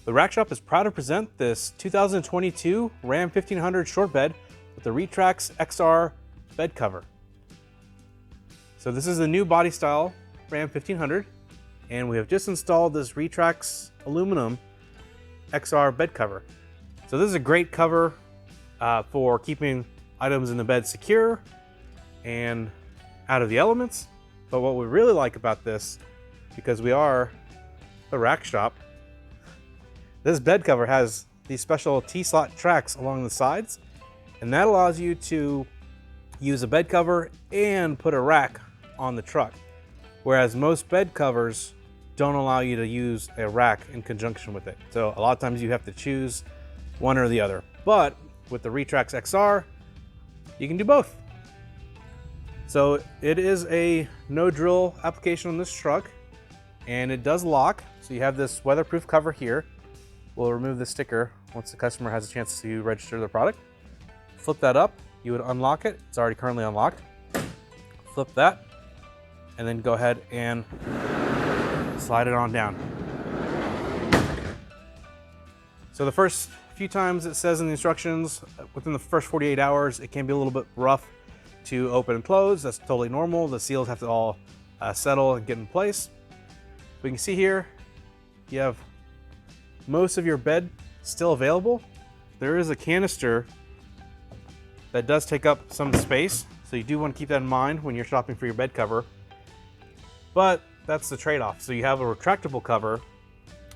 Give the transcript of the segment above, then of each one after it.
The Rack Shop is proud to present this 2022 Ram 1500 short bed with the Retrax XR bed cover. So this is the new body style Ram 1500, and we have just installed this Retrax aluminum XR bed cover. So this is a great cover for keeping items in the bed secure and out of the elements. But what we really like about this, because we are the Rack Shop, this bed cover has these special T-slot tracks along the sides, and that allows you to use a bed cover and put a rack on the truck. Whereas most bed covers don't allow you to use a rack in conjunction with it. So a lot of times you have to choose one or the other. But with the Retrax XR, you can do both. So it is a no drill application on this truck, and it does lock. So you have this weatherproof cover here. We'll remove the sticker once the customer has a chance to register the product. Flip that up, you would unlock it. It's already currently unlocked. Flip that, and then go ahead and slide it on down. So the first few times it says in the instructions, within the first 48 hours, it can be a little bit rough to open and close. That's totally normal. The seals have to all settle and get in place. We can see here, you have most of your bed still available. There is a canister that does take up some space, so you do want to keep that in mind when you're shopping for your bed cover. But that's the trade-off. So you have a retractable cover,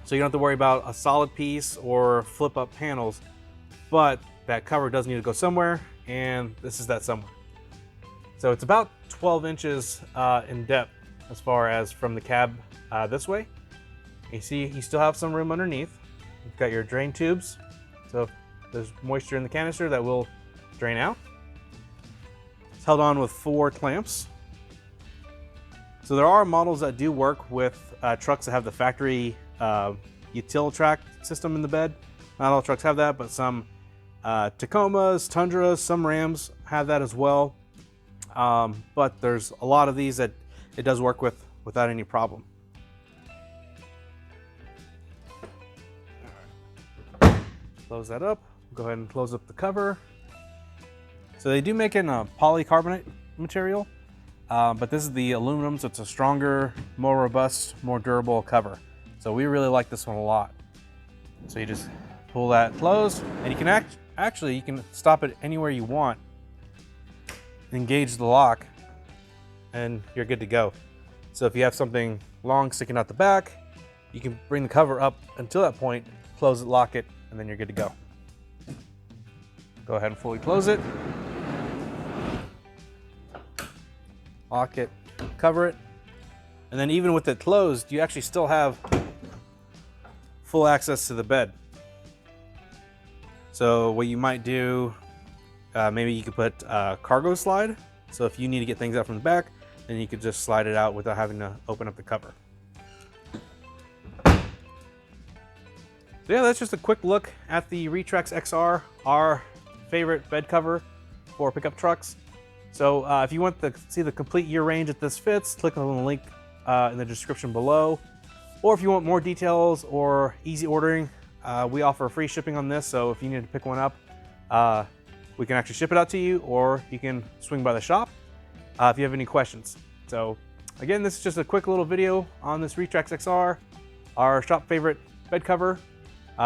so you don't have to worry about a solid piece or flip up panels, but that cover does need to go somewhere, and this is that somewhere. So it's about 12 inches in depth as far as from the cab this way. You see you still have some room underneath. You've got your drain tubes, so if there's moisture in the canister, that will drain out. It's held on with 4 clamps. So there are models that do work with trucks that have the factory util-track system in the bed. Not all trucks have that, but some Tacomas, Tundras, some Rams have that as well. But there's a lot of these that it does work with without any problem. Close that up. Go ahead and close up the cover. So they do make it in a polycarbonate material, but this is the aluminum, so it's a stronger, more robust, more durable cover. So we really like this one a lot. So you just pull that closed, and you can actually you can stop it anywhere you want. Engage the lock, and you're good to go. So if you have something long sticking out the back, you can bring the cover up until that point, close it, lock it, and then you're good to go. Go ahead and fully close it. Lock it, cover it, and then even with it closed, you actually still have full access to the bed. So what you might do, maybe you could put a cargo slide. So if you need to get things out from the back, then you could just slide it out without having to open up the cover. So yeah, that's just a quick look at the Retrax XR, our favorite bed cover for pickup trucks. So if you want to see the complete year range that this fits, click on the link in the description below. Or if you want more details or easy ordering, we offer free shipping on this. So if you need to pick one up, we can actually ship it out to you, or you can swing by the shop if you have any questions. So again, this is just a quick little video on this Retrax XR, our shop favorite bed cover.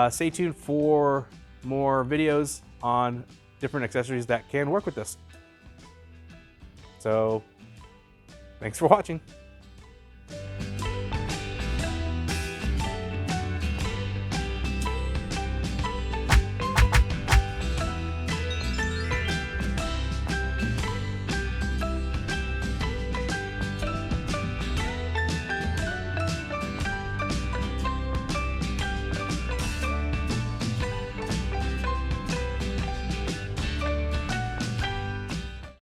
Stay tuned for more videos on different accessories that can work with this. So thanks for watching.